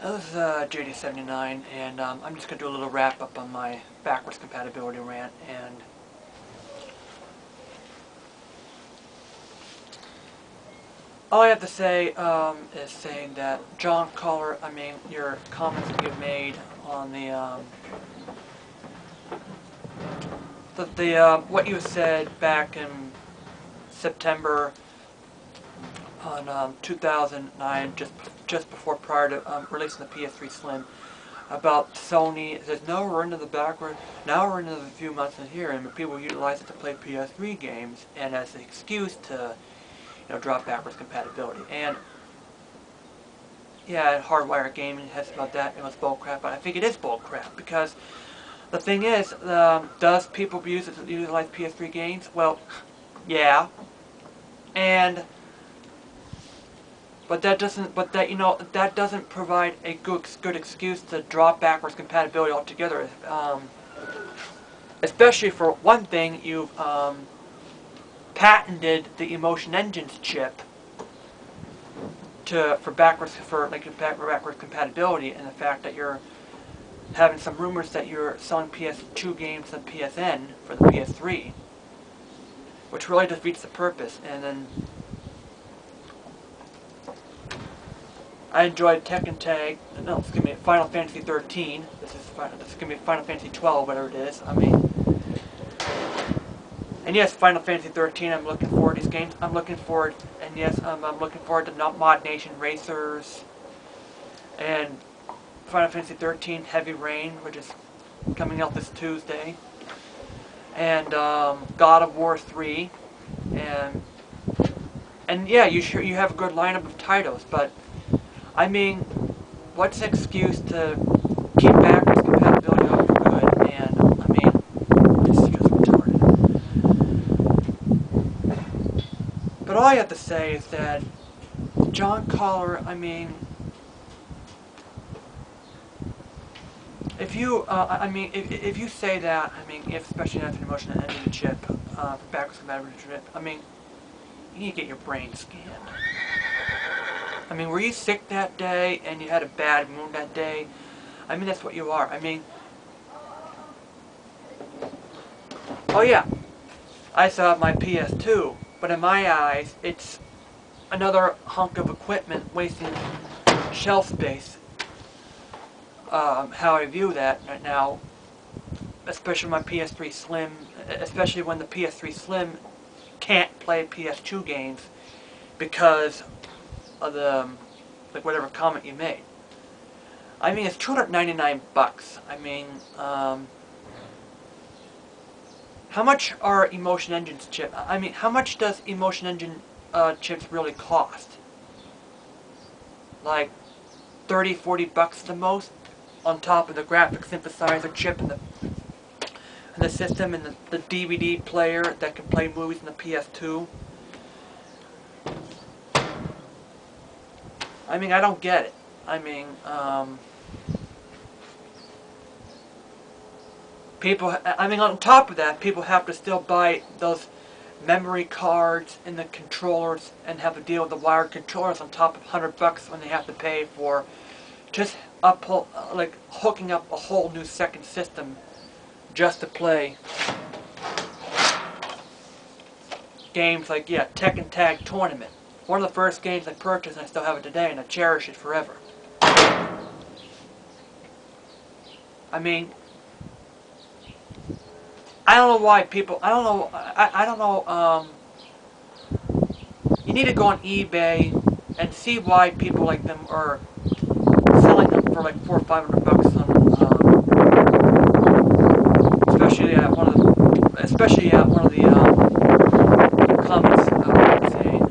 This is JD79, and I'm just going to do a little wrap up on my backwards compatibility rant. And all I have to say is saying that John Caller, your comments that you've made on what you said back in September on 2009, just before prior to releasing the PS3 Slim, about Sony. It says now we're into the backward. Now we're into the few months in here, and people utilize it to play PS3 games, and as an excuse to, drop backwards compatibility. And yeah, Hardwire Gaming has about that. It was bullcrap, but I think it is bullcrap because the thing is, does people use it to utilize PS3 games? Well, yeah, and. But that doesn't provide a good excuse to drop backwards compatibility altogether. Especially for one thing, you've patented the Emotion Engines chip for backwards compatibility, and the fact that you're having some rumors that you're selling PS2 games to PSN for the PS3, which really defeats the purpose. And then I enjoyed Tekken Tag. No, excuse me, Final Fantasy 13. This is gonna be Final Fantasy 12, whatever it is. And yes, Final Fantasy 13. I'm looking forward to these games. I'm looking forward, and yes, I'm looking forward to Mod Nation Racers and Final Fantasy 13 Heavy Rain, which is coming out this Tuesday, and God of War 3, and yeah, you have a good lineup of titles, but. What's the excuse to keep backwards compatibility up for good? And, this is just retarded. But all I have to say is that John Caller, if you, if you say that, especially after an Emotion Engine chip, backwards compatibility chip, you need to get your brain scanned. Were you sick that day and you had a bad mood that day? That's what you are. Oh yeah, I still have my PS2, but in my eyes, it's another hunk of equipment wasting shelf space. How I view that right now, especially my PS3 Slim, especially when the PS3 Slim can't play PS2 games because of the, whatever comment you made. It's $299. How much are Emotion Engines chips? How much does Emotion Engine chips really cost? Like $30–40 the most, on top of the graphic synthesizer chip and the system and the DVD player that can play movies in the PS2. I don't get it. People, on top of that, people have to still buy those memory cards and the controllers and have to deal with the wired controllers on top of $100 when they have to pay for just hooking up a whole new second system just to play games like, yeah, Tekken Tag Tournament. One of the first games I purchased, and I still have it today, and I cherish it forever. I don't know why people, I don't know, you need to go on eBay and see why people like them are selling them for like $400 or $500 on, especially at one of the comments saying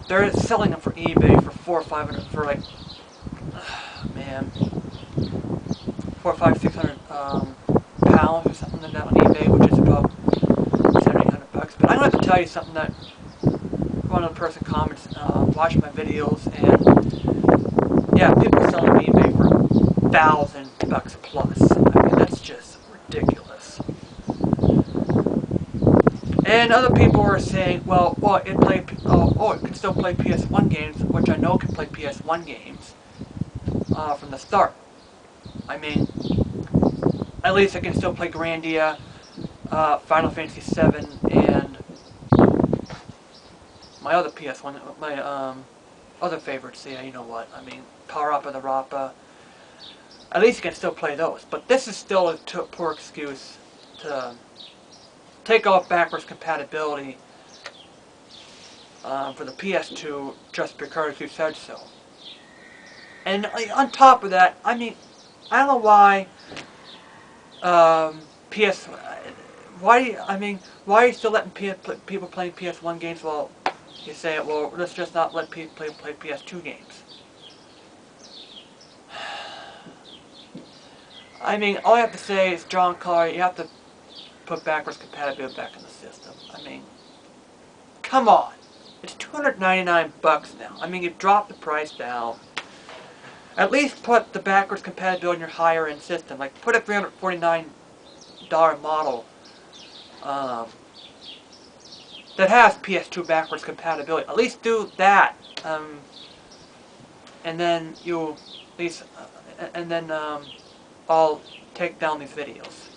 they're selling them for eBay for $400 or $500 for like, man, 400, 500, 600 pounds or something like that on eBay, which is about $700–800. But I'm going to have to tell you something that one other person comments, watching my videos, and yeah, people are selling on eBay for $1,000 plus. That's just ridiculous. And other people were saying, well, it can still play PS1 games, which I know can play PS1 games from the start. I mean, at least it can still play Grandia, Final Fantasy VII, and my other PS1, my other favorites. Yeah, you know what? I mean, Power Up of the Rappa. At least you can still play those. But this is still a poor excuse to take off backwards compatibility for the PS2 just because you said so. And on top of that, I mean, I don't know why PS. Why I mean, why are you still letting people playing PS1 games? Well, you say, well, let's just not let people play PS2 games. I mean, all I have to say is, John Carr, you have to put backwards compatibility back in the system. I mean, come on. It's $299 now. I mean, you've dropped the price down. At least put the backwards compatibility in your higher end system. Like, put a $349 model that has PS2 backwards compatibility. At least do that. And then you'll at least, I'll take down these videos.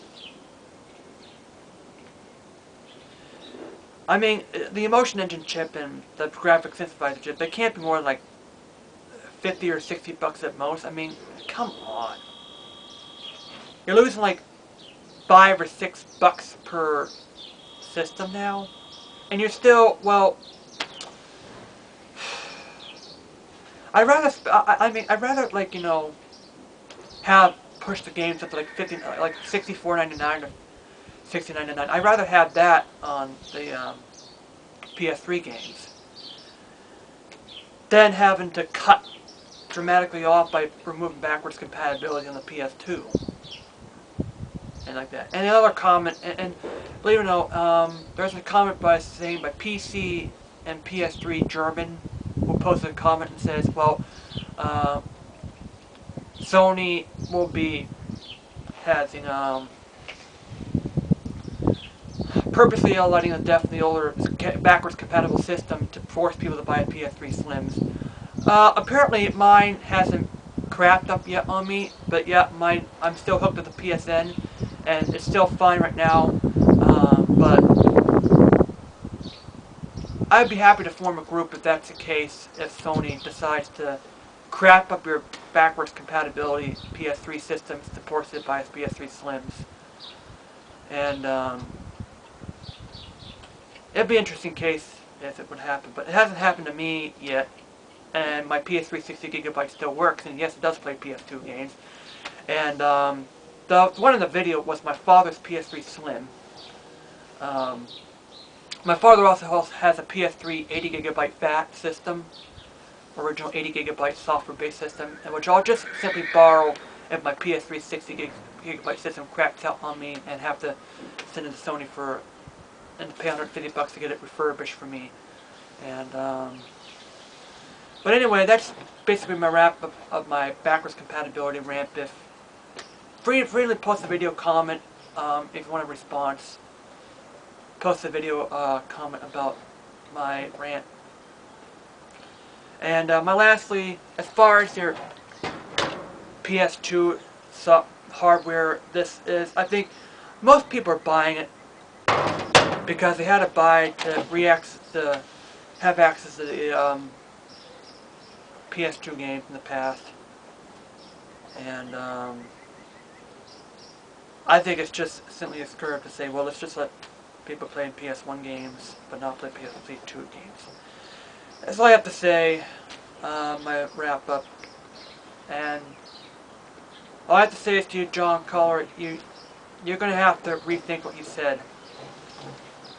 I mean, the Emotion Engine chip and the graphics synthesizer chip, they can't be more than like 50 or 60 bucks at most. I mean, come on. You're losing like 5 or 6 bucks per system now, and you're still, well, I'd rather, like, you know, have push the games up to like 50, like $64.99 or $60.99. I'd rather have that on the PS3 games than having to cut dramatically off by removing backwards compatibility on the PS2 and like that. And another comment, and believe it or not, there's a comment by PC and PS3 German who posted a comment and says, well, Sony will be having purposely letting the definitely older backwards compatible system to force people to buy a PS3 Slims. Apparently mine hasn't cracked up yet on me, but yeah, I'm still hooked to the PSN, and it's still fine right now. But I'd be happy to form a group if that's the case, if Sony decides to crap up your backwards compatibility PS3 systems to force it by PS3 Slims. And it'd be an interesting case if it would happen, but it hasn't happened to me yet. And my PS3 60GB still works, and yes, it does play PS2 games. And the one in the video was my father's PS3 Slim. My father also has a PS3 80GB fat system, original 80GB software-based system, and which I'll just simply borrow if my PS3 60GB system cracks out on me and have to send it to Sony and pay $150 to get it refurbished for me. And but anyway, that's basically my wrap of my backwards compatibility rant. If freely post a video comment if you want a response. Post a video comment about my rant. And my lastly, as far as your PS2 hardware, this is, I think most people are buying it because they had to buy to have access to the PS2 games in the past. And I think it's just simply a curve to say, well, let's just let people play PS1 games, but not play PS2 games. That's all I have to say. My wrap up. And all I have to say is to you, John Caller, you're going to have to rethink what you said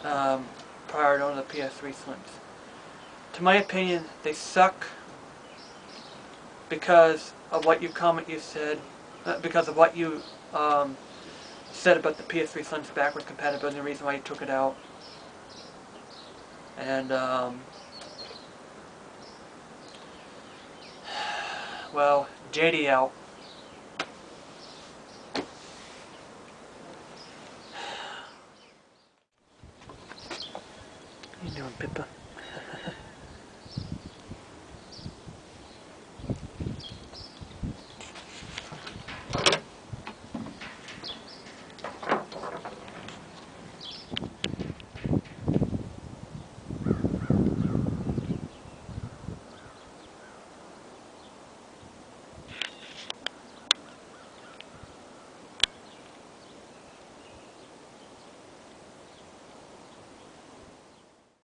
prior to owning the PS3 Slims. To my opinion, they suck because of what you said, because of what you said about the PS3 Slims backwards compatibility and the reason why you took it out. And well, JD out. you doing, Pippa?